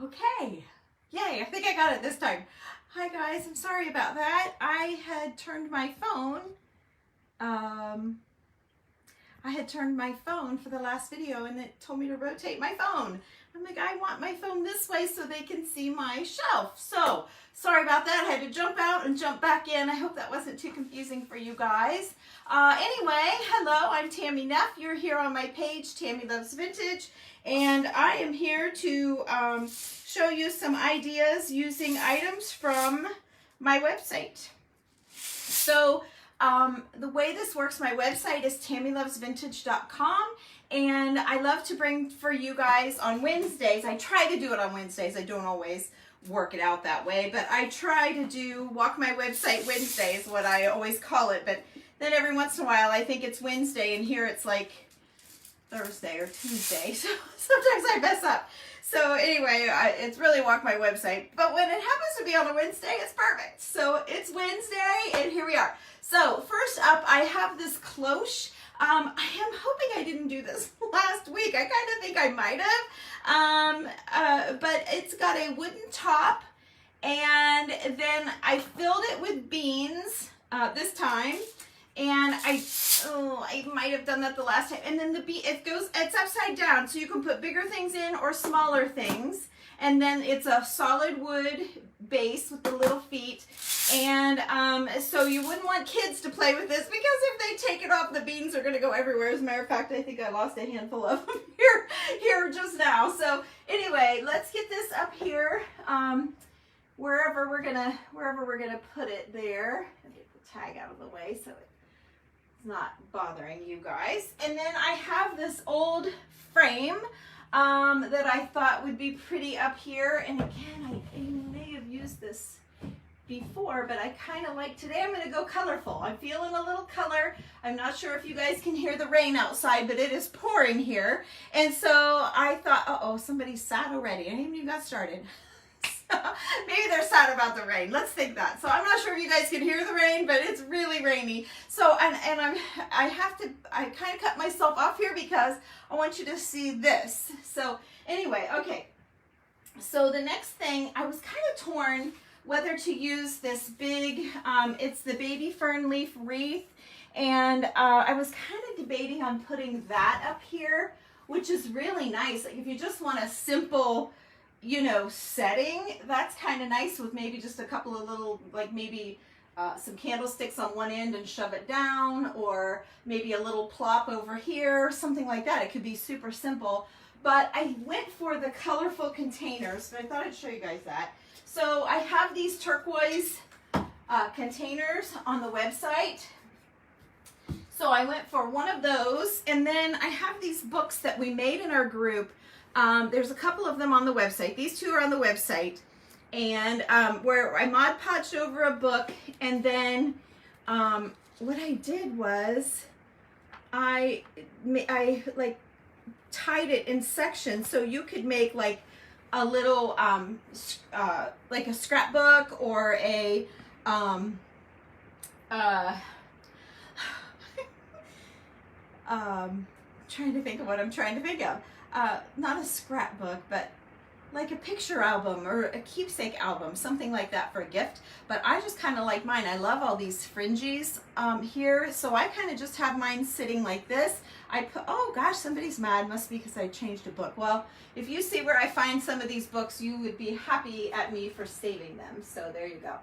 Okay, yay, I think I got it this time. Hi guys, I'm sorry about that. I had turned my phone, for the last video and it told me to rotate my phone. I'm like, I want my phone this way so they can see my shelf. So, sorry about that. I had to jump out and jump back in. I hope that wasn't too confusing for you guys. Anyway, hello, I'm Tammy Neff. You're here on my page, Tammy Loves Vintage, and I am here to show you some ideas using items from my website. So, the way this works, my website is tammylovesvintage.com, and I love to bring for you guys on Wednesdays. I try to do it on Wednesdays. I don't always work it out that way, but I try to do Walk My Website Wednesday is what I always call it, but then every once in a while I think it's Wednesday and here it's like Thursday or Tuesday, so sometimes I mess up. So anyway, it's really Walk My Website, but when it happens to be on a Wednesday, it's perfect. So it's Wednesday, and here we are. So first up, I have this cloche. I am hoping I didn't do this last week. I kind of think I might have, but it's got a wooden top, and then I filled it with beans this time. And I might have done that the last time. And then it's upside down, so you can put bigger things in or smaller things. And then it's a solid wood base with the little feet. And so you wouldn't want kids to play with this because if they take it off, the beans are going to go everywhere. As a matter of fact, I think I lost a handful of them here just now. So anyway, let's get this up here, wherever we're gonna put it there. I'll get the tag out of the way so it's not bothering you guys. And then I have this old frame that I thought would be pretty up here. And again, I may have used this before, but I kind of like, today I'm going to go colorful. I'm feeling a little color. I'm not sure if you guys can hear the rain outside, but it is pouring here. And so I thought, uh-oh, somebody's sad already. I haven't even got started. Maybe they're sad about the rain. Let's think that. So I'm not sure if you guys can hear the rain, but it's really rainy. So, I kind of cut myself off here because I want you to see this. So anyway, okay. So the next thing, I was kind of torn whether to use this big, it's the baby fern leaf wreath. And I was kind of debating on putting that up here, which is really nice. Like if you just want a simple, you know, setting, that's kind of nice with maybe just a couple of little, like maybe some candlesticks on one end and shove it down, or maybe a little plop over here, something like that. It could be super simple, but I went for the colorful containers, so I thought I'd show you guys that. So I have these turquoise containers on the website. So I went for one of those, and then I have these books that we made in our group. There's a couple of them on the website. These two are on the website, and where I Mod Podged over a book, and then what I did was I like tied it in sections so you could make like a little like a scrapbook or a trying to think of what I'm trying to think of. Not a scrapbook, but like a picture album or a keepsake album, something like that for a gift. But I just kind of like mine. I love all these fringes here, so I kind of just have mine sitting like this. I put, oh gosh, somebody's mad, must be because I changed a book. Well, if you see where I find some of these books, you would be happy at me for saving them. So there you go.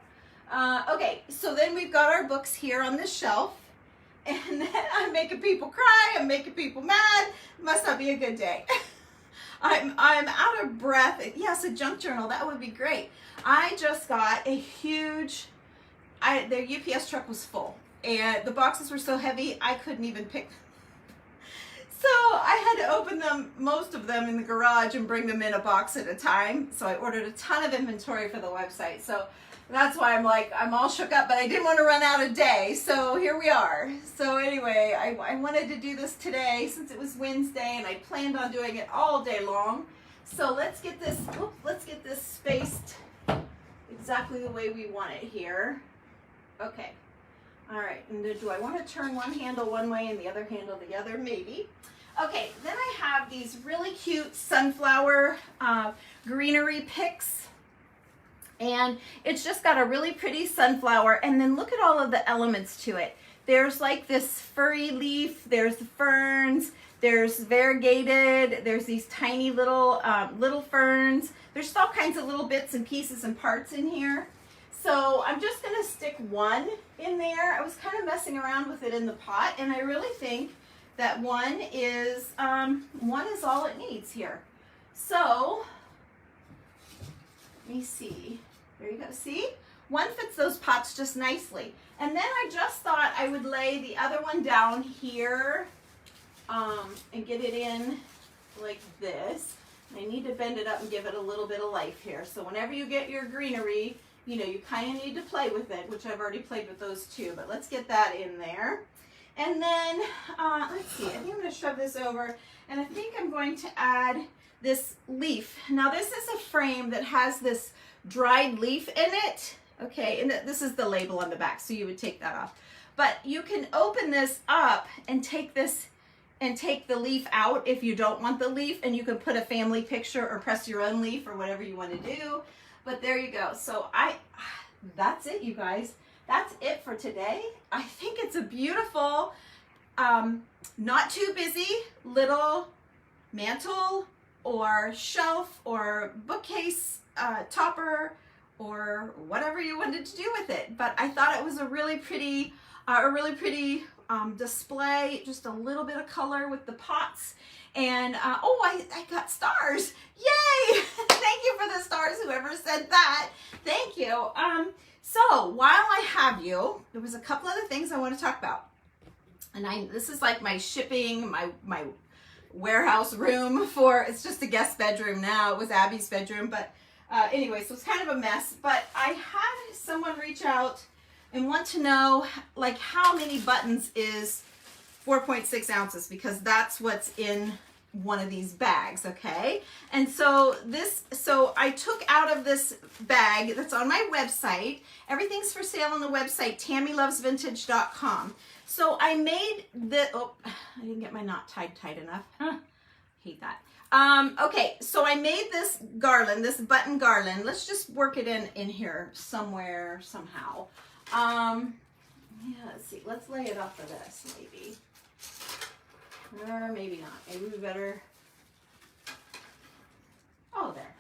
Okay, so then we've got our books here on this shelf. And then I'm making people cry, I'm making people mad. It must not be a good day. I'm out of breath. Yes, a junk journal, that would be great. I just got a huge, their UPS truck was full. And the boxes were so heavy, I couldn't even pick them. So I had to open them, most of them in the garage, and bring them in a box at a time. So I ordered a ton of inventory for the website. So that's why I'm all shook up, but I didn't want to run out of day, so here we are. So anyway, I wanted to do this today since it was Wednesday, and I planned on doing it all day long. So let's get this spaced exactly the way we want it here. Okay. All right, and do I want to turn one handle one way and the other handle the other? Maybe. Okay, then I have these really cute sunflower Greenery picks. And it's just got a really pretty sunflower. And then look at all of the elements to it. There's like this furry leaf, there's ferns, there's variegated, there's these tiny little ferns. There's just all kinds of little bits and pieces and parts in here. So I'm just gonna stick one in there. I was kind of messing around with it in the pot, and I really think that one is all it needs here. So let me see. There you go. See? One fits those pots just nicely. And then I just thought I would lay the other one down here and get it in like this. I need to bend it up and give it a little bit of life here. So whenever you get your greenery, you know, you kind of need to play with it, which I've already played with those two. But let's get that in there. And then, let's see, I think I'm going to shove this over. And I think I'm going to add this leaf. Now this is a frame that has this dried leaf in it. Okay, and this is the label on the back, so you would take that off. But you can open this up and take this and take the leaf out if you don't want the leaf, and you can put a family picture or press your own leaf or whatever you want to do. But there you go. So that's it, you guys. That's it for today. I think it's a beautiful, not too busy little mantle or shelf or bookcase topper or whatever you wanted to do with it. But I thought it was a really pretty display, just a little bit of color with the pots. And oh, I got stars. Yay! Thank you for the stars, whoever said that. Thank you. So while I have you, there was a couple other things I want to talk about. And this is like my shipping, my warehouse room for, it's just a guest bedroom now. It was Abby's bedroom, but anyway, so it's kind of a mess. But I had someone reach out and want to know like how many buttons is 4.6 ounces, because that's what's in one of these bags, okay? And so I took out of this bag that's on my website. Everything's for sale on the website, TammyLovesVintage.com. So I made the, oh, I didn't get my knot tied tight enough. Hate that. Okay, so I made this garland, this button garland. Let's just work it in here somewhere, somehow. Yeah, let's see. Let's lay it up for this, maybe. Or maybe not. Maybe we better. Oh, there.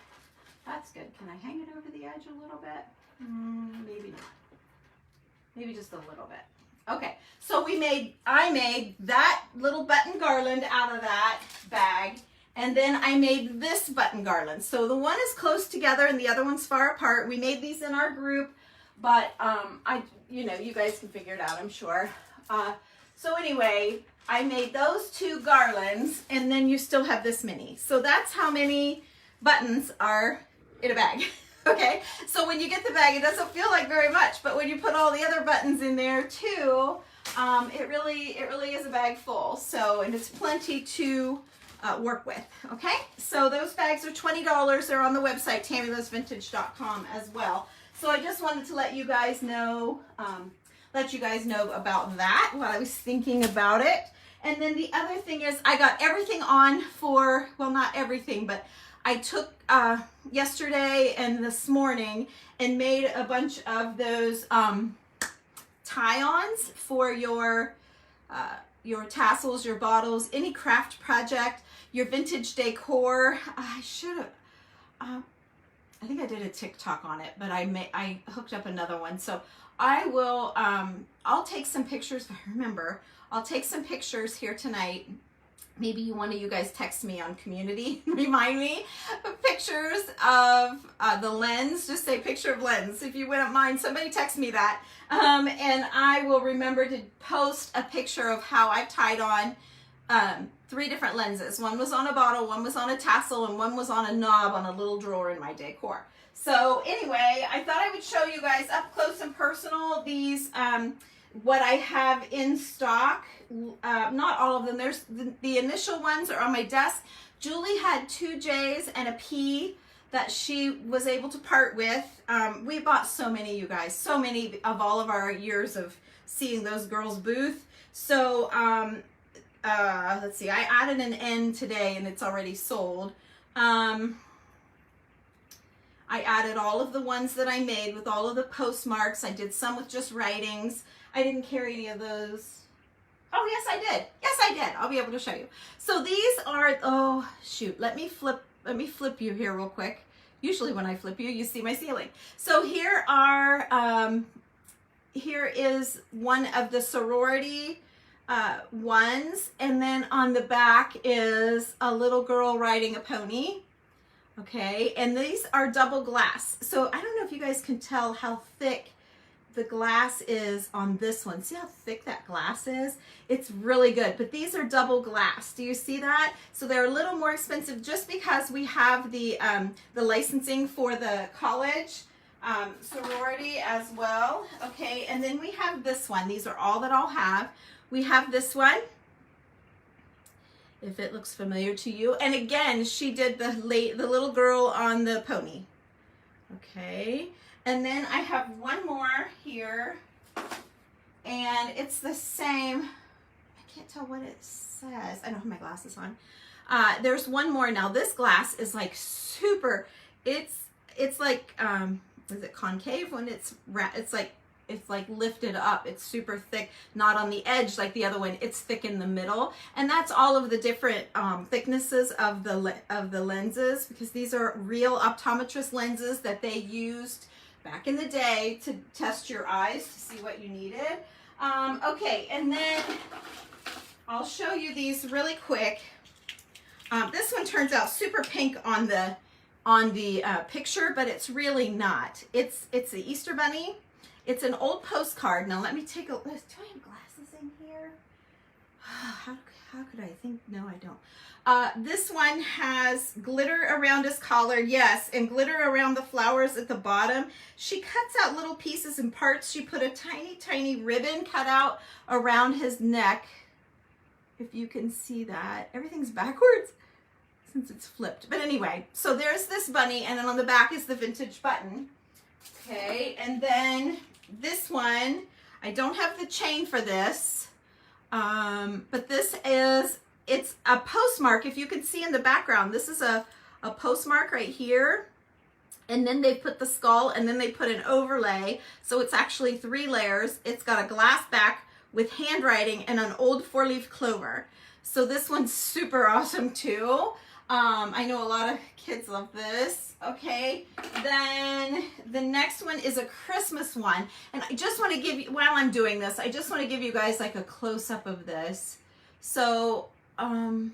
That's good. Can I hang it over the edge a little bit? Maybe not. Maybe just a little bit. Okay, so I made that little button garland out of that bag, and then I made this button garland. So the one is close together and the other one's far apart. We made these in our group, but you know, you guys can figure it out, I'm sure. So anyway, I made those two garlands, and then you still have this many. So that's how many buttons are in a bag. Okay, so when you get the bag, it doesn't feel like very much, but when you put all the other buttons in there too, it really is a bag full. So, and it's plenty to work with. Okay, so those bags are $20. They're on the website, TammyLovesVintage.com as well. So I just wanted to let you guys know about that while I was thinking about it. And then the other thing is I got everything on for, well, not everything, but I took yesterday and this morning and made a bunch of those tie-ons for your tassels, your bottles, any craft project, your vintage decor. I should have, I think I did a TikTok on it, but I hooked up another one. So I will, I'll take some pictures. I remember, I'll take some pictures here tonight. Maybe one of you guys text me on community, remind me of pictures of the lens. Just say picture of lens. If you wouldn't mind, somebody text me that. And I will remember to post a picture of how I tied on 3 different lenses. One was on a bottle, one was on a tassel, and one was on a knob on a little drawer in my decor. So anyway, I thought I would show you guys up close and personal these, what I have in stock. Not all of them. There's the initial ones are on my desk. Julie had 2 J's and a P that she was able to part with. We bought so many, you guys, so many of all of our years of seeing those girls' booth. So let's see, I added an N today and it's already sold. I added all of the ones that I made with all of the postmarks. I did some with just writings. I didn't carry any of those. Oh, yes, I did. Yes, I did. I'll be able to show you. So these are, oh, shoot. Let me flip you here real quick. Usually when I flip you, you see my ceiling. So here are, here is one of the sorority ones, and then on the back is a little girl riding a pony. Okay, and these are double glass. So I don't know if you guys can tell how thick the glass is on this one. See how thick that glass is? It's really good, but these are double glass. Do you see that? So they're a little more expensive just because we have the licensing for the college sorority as well. Okay, and then we have this one. These are all that I'll have. We have this one, if it looks familiar to you. And again, she did the little girl on the pony. Okay, and then I have one more here, and it's the same. I can't tell what it says. I don't have my glasses on. There's one more now. This glass is like super. It's like is it concave when it's like lifted up. It's super thick, not on the edge like the other one. It's thick in the middle, and that's all of the different thicknesses of the lenses, because these are real optometrist lenses that they used back in the day to test your eyes to see what you needed. Okay, and then I'll show you these really quick. This one turns out super pink on the picture, but it's really not. It's the Easter Bunny. It's an old postcard. Now let me take a, do I have glasses in here? How could I think? No, I don't. This one has glitter around his collar, yes, and glitter around the flowers at the bottom. She cuts out little pieces and parts. She put a tiny, tiny ribbon cut out around his neck. If you can see that. Everything's backwards since it's flipped. But anyway, so there's this bunny, and then on the back is the vintage button. Okay, and then this one, I don't have the chain for this, but this is, it's a postmark. If you can see in the background, this is a postmark right here, and then they put the skull, and then they put an overlay, so it's actually 3 layers. It's got a glass back with handwriting and an old 4-leaf clover. So this one's super awesome too. I know a lot of kids love this. Okay, then the next one is a Christmas one, and I just want to give you, while I'm doing this, I just want to give you guys like a close-up of this. So I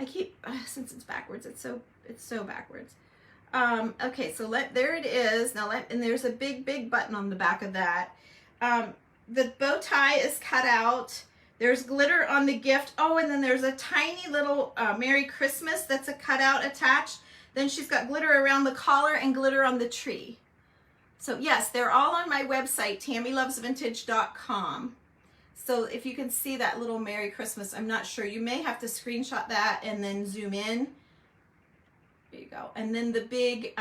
keep, since it's backwards, it's so backwards. Okay, so there it is. Now and there's a big button on the back of that. The bow tie is cut out. There's glitter on the gift. Oh, and then there's a tiny little Merry Christmas that's a cutout attached. Then she's got glitter around the collar and glitter on the tree. So yes, they're all on my website, TammyLovesVintage.com. So if you can see that little Merry Christmas, I'm not sure. You may have to screenshot that and then zoom in. There you go. And then the big,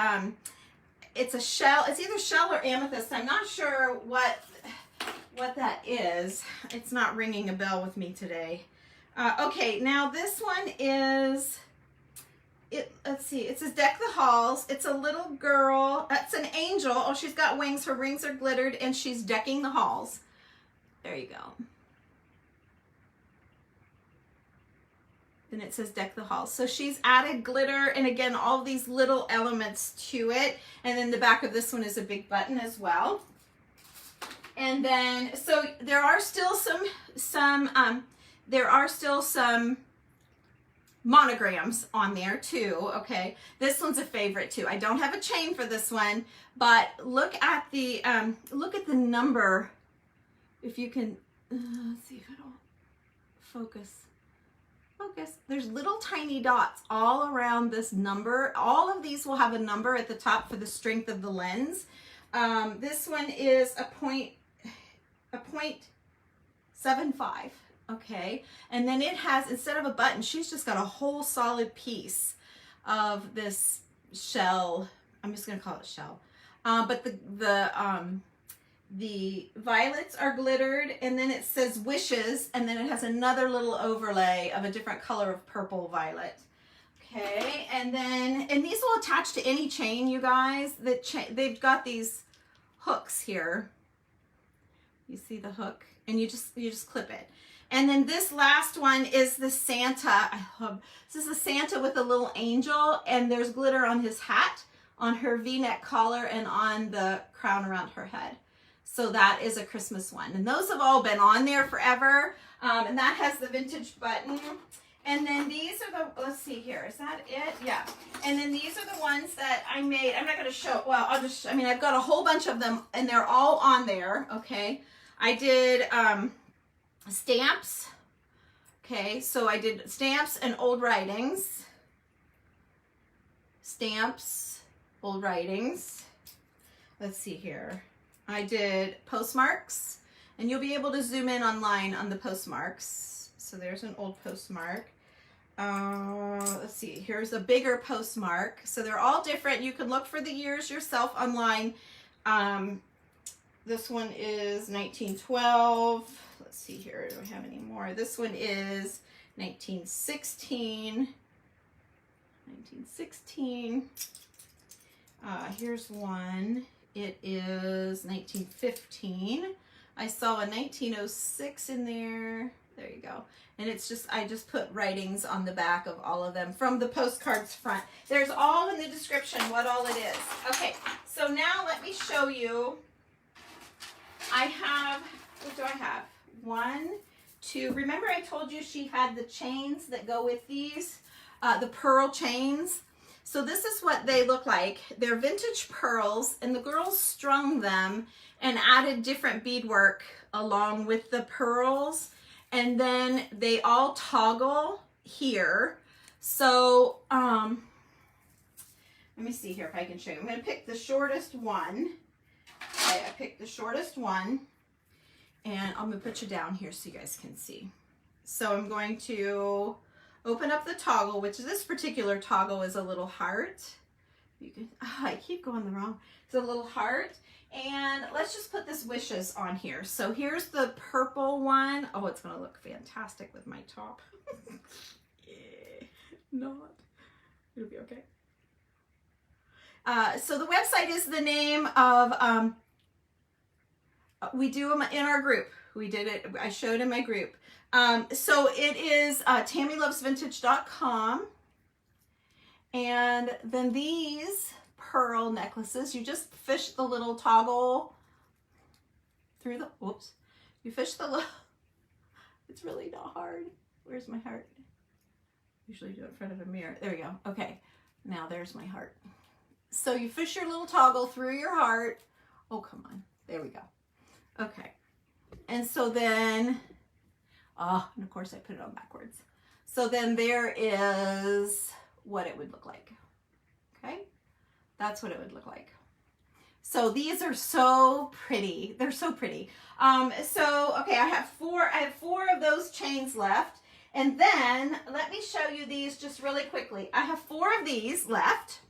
it's a shell. It's either shell or amethyst. I'm not sure what that is. It's not ringing a bell with me today. Okay, now this one is, let's see, it says Deck the Halls. It's a little girl. It's an angel. Oh, she's got wings. Her wings are glittered, and she's decking the halls. There you go. Then it says Deck the Halls. So she's added glitter, and again, all these little elements to it. And then the back of this one is a big button as well. And then, so there are still some monograms on there too. Okay, this one's a favorite too. I don't have a chain for this one, but look at the number. If you can, let's see if it'll focus. There's little tiny dots all around this number. All of these will have a number at the top for the strength of the lens. This one is a 0.75. Okay, and then it has, instead of a button, she's just got a whole solid piece of this shell. I'm just gonna call it shell. But the violets are glittered, and then it says wishes, and then it has another little overlay of a different color of purple violet. Okay, and these will attach to any chain, you guys. They've got these hooks here. You see the hook, and you just clip it. And then this last one is the Santa. This is the Santa with a little angel, and there's glitter on his hat, on her V-neck collar, and on the crown around her head. So that is a Christmas one. And those have all been on there forever. And that has the vintage button. And then these are the, let's see here, is that it? Yeah. And then these are the ones that I made. I'm not going to show, well, I've got a whole bunch of them, and they're all on there, okay? I did stamps. Okay, so I did stamps and old writings. Stamps, old writings. Let's see here. I did postmarks, and you'll be able to zoom in online on the postmarks. So there's an old postmark. Let's see, here's a bigger postmark. So they're all different. You can look for the years yourself online. This one is 1912. Let's see here, do I have any more? This one is 1916. 1916. Here's one. It is 1915. I saw a 1906 in there. There you go. And it's just, I just put writings on the back of all of them from the postcards front. There's all in the description what all it is. Okay, so now let me show you. I have, what do I have? 1, 2, remember I told you she had the chains that go with these, the pearl chains. So this is what they look like. They're vintage pearls, and the girls strung them and added different beadwork along with the pearls. And then they all toggle here. So, let me see here if I can show you. I'm going to pick the shortest one. Okay, I picked the shortest one. And I'm going to put you down here so you guys can see. So I'm going to open up the toggle, which this particular toggle is a little heart. You can, I keep going the wrong. It's a little heart. And let's just put this wishes on here. So here's the purple one. Oh, it's going to look fantastic with my top. Yeah, not. It'll be okay. So the website is the name of, we do them in our group. We did it, I showed in my group. So it is TammyLovesVintage.com. And then these pearl necklaces, you just fish the little toggle through the, whoops, you fish the little, it's really not hard. Where's my heart? Usually do it in front of a mirror. There we go. Okay, now there's my heart. So you fish your little toggle through your heart. Oh, come on. There we go. Okay. And so then, and of course I put it on backwards. So then there is what it would look like. Okay. That's what it would look like. So these are so pretty. They're so pretty. Okay, I have four of those chains left. And then let me show you these just really quickly. I have 4 of these left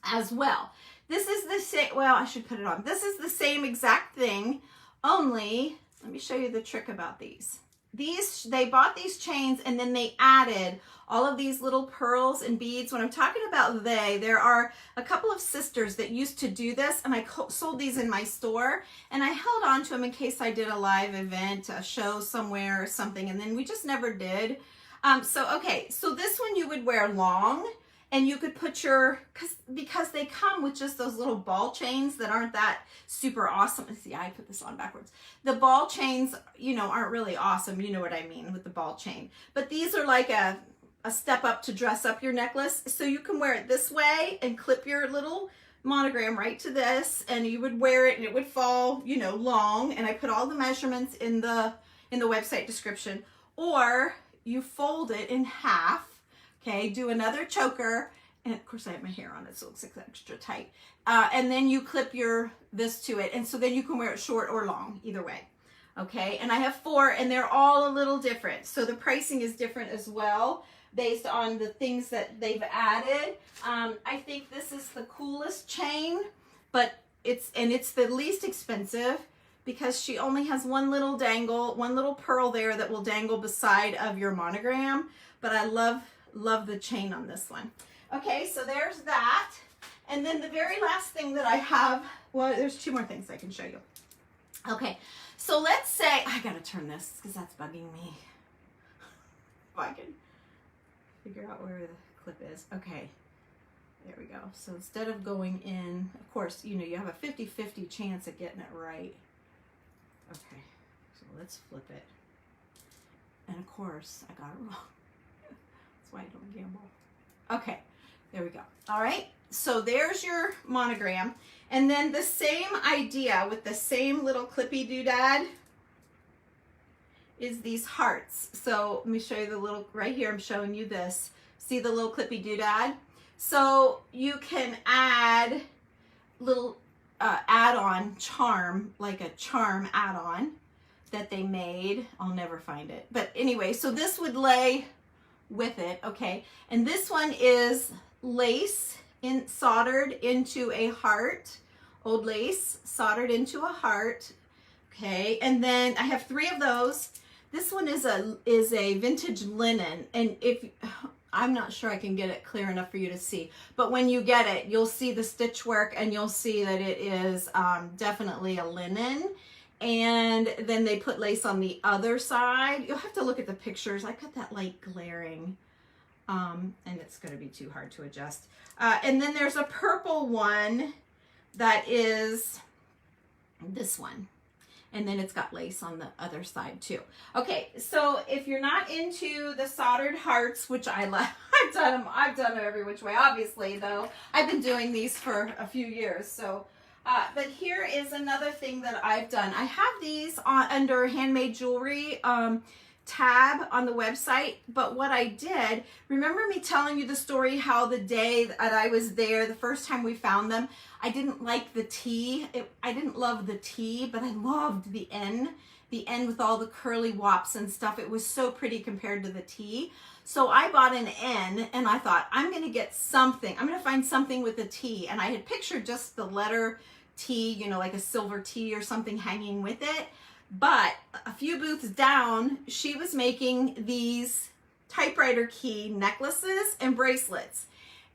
as well. This is the same, well, I should put it on. This is the same exact thing, only, let me show you the trick about these. They bought these chains and then they added all of these little pearls and beads. When I'm talking about there are a couple of sisters that used to do this, and I sold these in my store, and I held on to them in case I did a live event, a show somewhere or something, and then we just never did. Okay, so this one you would wear long, and you could put because they come with just those little ball chains that aren't that super awesome. See, I put this on backwards. The ball chains, aren't really awesome. You know what I mean with the ball chain. But these are like a step up to dress up your necklace. So you can wear it this way and clip your little monogram right to this, and you would wear it and it would fall, long. And I put all the measurements in the website description. Or you fold it in half. Okay, do another choker, and of course I have my hair on it, so it looks extra tight. And then you clip this to it, and so then you can wear it short or long, either way. Okay, and I have 4, and they're all a little different. So the pricing is different as well, based on the things that they've added. I think this is the coolest chain, but it's the least expensive because she only has one little dangle, one little pearl there that will dangle beside of your monogram. But I love love the chain on this one. Okay, so there's that. And then the very last thing that I have, well, there's two more things I can show you. Okay, so let's say, I gotta turn this because that's bugging me. If I can figure out where the clip is. Okay, there we go. So instead of going in, of course, you know, you have a 50-50 chance of getting it right. Okay, so let's flip it. And of course, I got it wrong. That's why I don't gamble. Okay, there we go. All right, so there's your monogram. And then the same idea with the same little clippy doodad is these hearts. So let me show you the little, right here I'm showing you this. See the little clippy doodad? So you can add little add-on charm, like a charm add-on that they made. I'll never find it. But anyway, so this would lay with it, okay? And this one is lace soldered into a heart, old lace soldered into a heart, okay? And then I have 3 of those. This one is a vintage linen, and if I'm not sure I can get it clear enough for you to see, but when you get it, you'll see the stitch work and you'll see that it is definitely a linen. And then they put lace on the other side. You'll have to look at the pictures. I got that light glaring, and it's going to be too hard to adjust. And then there's a purple one that is this one. And then it's got lace on the other side too. Okay, so if you're not into the soldered hearts, which I love, I've done them every which way, obviously, though. I've been doing these for a few years, so. But here is another thing that I've done. I have these under handmade jewelry tab on the website, but what I did, remember me telling you the story how the day that I was there, the first time we found them, I didn't like the T. I didn't love the T, but I loved the N with all the curly wops and stuff. It was so pretty compared to the T. So I bought an N and I thought, I'm going to get something. I'm going to find something with a T. And I had pictured just the letter T, you know, like a silver T or something hanging with it. But a few booths down, she was making these typewriter key necklaces and bracelets.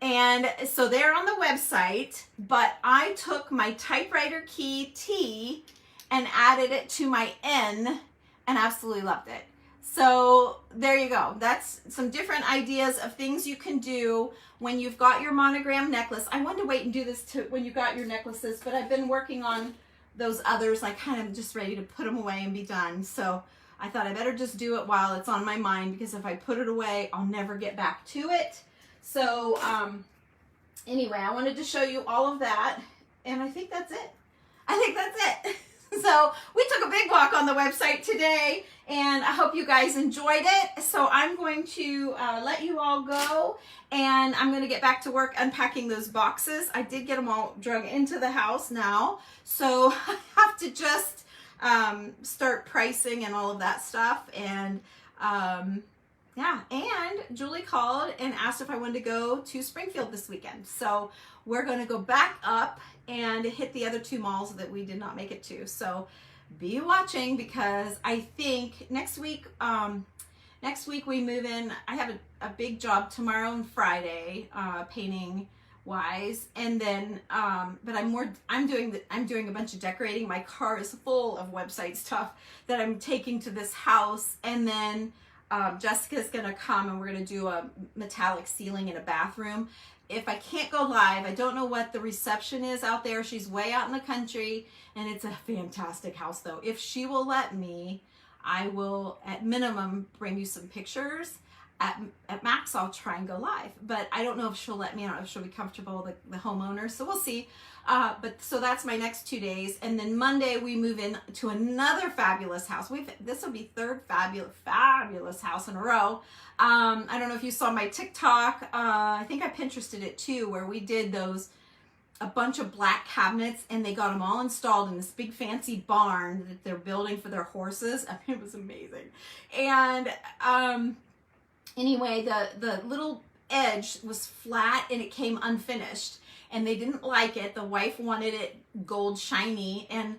And so they're on the website, but I took my typewriter key T and added it to my N and absolutely loved it. So there you go. That's some different ideas of things you can do when you've got your monogram necklace. I wanted to wait and do this to when you got your necklaces, but I've been working on those others. I kind of just ready to put them away and be done. So I thought I better just do it while it's on my mind, because if I put it away, I'll never get back to it. So anyway, I wanted to show you all of that, and I think that's it. I think that's it. So we took a big walk on the website today, and I hope you guys enjoyed it. So I'm going to let you all go, and I'm going to get back to work unpacking those boxes. I did get them all drug into the house now, so I have to just start pricing and all of that stuff. And yeah, and Julie called and asked if I wanted to go to Springfield this weekend. So we're going to go back up and hit the other 2 malls that we did not make it to. So be watching, because I think next week we move in. I have a big job tomorrow and Friday, painting wise, and then but I'm doing a bunch of decorating. My car is full of website stuff that I'm taking to this house, and then Jessica's gonna come and we're gonna do a metallic ceiling in a bathroom. If I can't go live, I don't know what the reception is out there. She's way out in the country, and it's a fantastic house though. If she will let me, I will at minimum bring you some pictures. At max, I'll try and go live, but I don't know if she'll let me. I don't know if she'll be comfortable with the homeowner, so we'll see. But so that's my next 2 days, and then Monday we move in to another fabulous house. This will be 3rd fabulous house in a row. I don't know if you saw my TikTok. I think I Pinterested it too, where we did a bunch of black cabinets, and they got them all installed in this big fancy barn that they're building for their horses. I mean, it was amazing. And anyway, the little edge was flat and it came unfinished, and they didn't like it. The wife wanted it gold shiny, and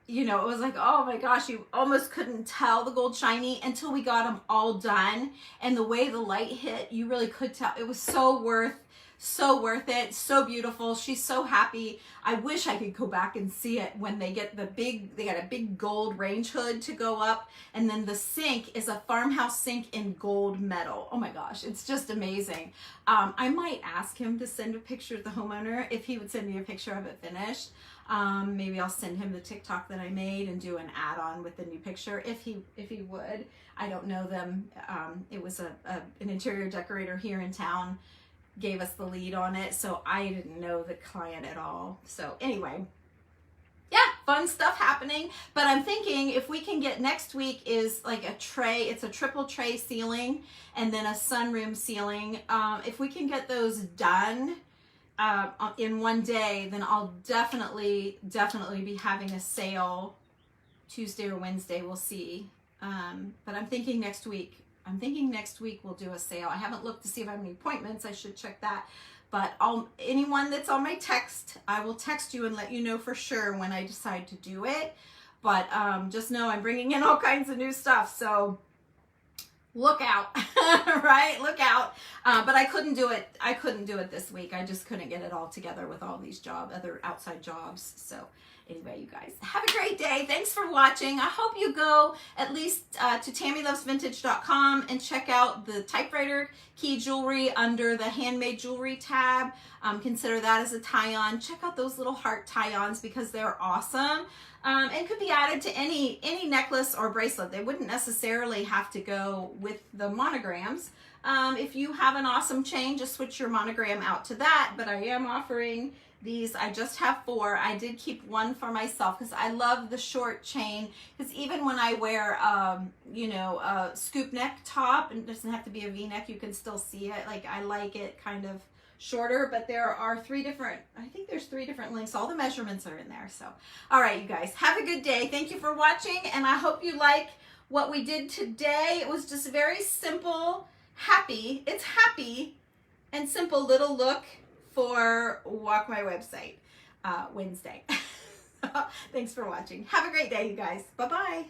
you know, it was like, oh my gosh, you almost couldn't tell the gold shiny until we got them all done. And the way the light hit, you really could tell. It was so worth it, so beautiful. She's so happy. I wish I could go back and see it when they get they got a big gold range hood to go up, and then the sink is a farmhouse sink in gold metal. Oh my gosh, it's just amazing. I might ask him to send a picture of the homeowner, if he would send me a picture of it finished. Maybe I'll send him the TikTok that I made and do an add-on with the new picture if he would. I don't know them. It was an interior decorator here in town gave us the lead on it, so I didn't know the client at all. So anyway, yeah, fun stuff happening. But I'm thinking if we can get, next week is like a tray, it's a triple tray ceiling and then a sunroom ceiling. If we can get those done in one day, then I'll definitely be having a sale Tuesday or Wednesday. We'll see. But I'm thinking next week. We'll do a sale. I haven't looked to see if I have any appointments. I should check that. But anyone that's on my text, I will text you and let you know for sure when I decide to do it. But just know I'm bringing in all kinds of new stuff. So look out, right? Look out. But I couldn't do it. This week. I just couldn't get it all together with all these other outside jobs. So anyway, you guys, have a great day. Thanks for watching. I hope you go at least to TammyLovesVintage.com and check out the typewriter key jewelry under the handmade jewelry tab. Consider that as a tie-on. Check out those little heart tie-ons because they're awesome. And could be added to any necklace or bracelet. They wouldn't necessarily have to go with the monograms. If you have an awesome chain, just switch your monogram out to that. But I am offering these. I just have 4. I did keep one for myself because I love the short chain. Because even when I wear, you know, a scoop neck top, and it doesn't have to be a V-neck, you can still see it. Like, I like it kind of shorter, but there are 3 different, I think there's 3 different links. All the measurements are in there. So, all right, you guys, have a good day. Thank you for watching, and I hope you like what we did today. It was just very simple, happy. It's happy and simple little look for Walk My Website Wednesday. Thanks for watching. Have a great day, you guys. Bye-bye.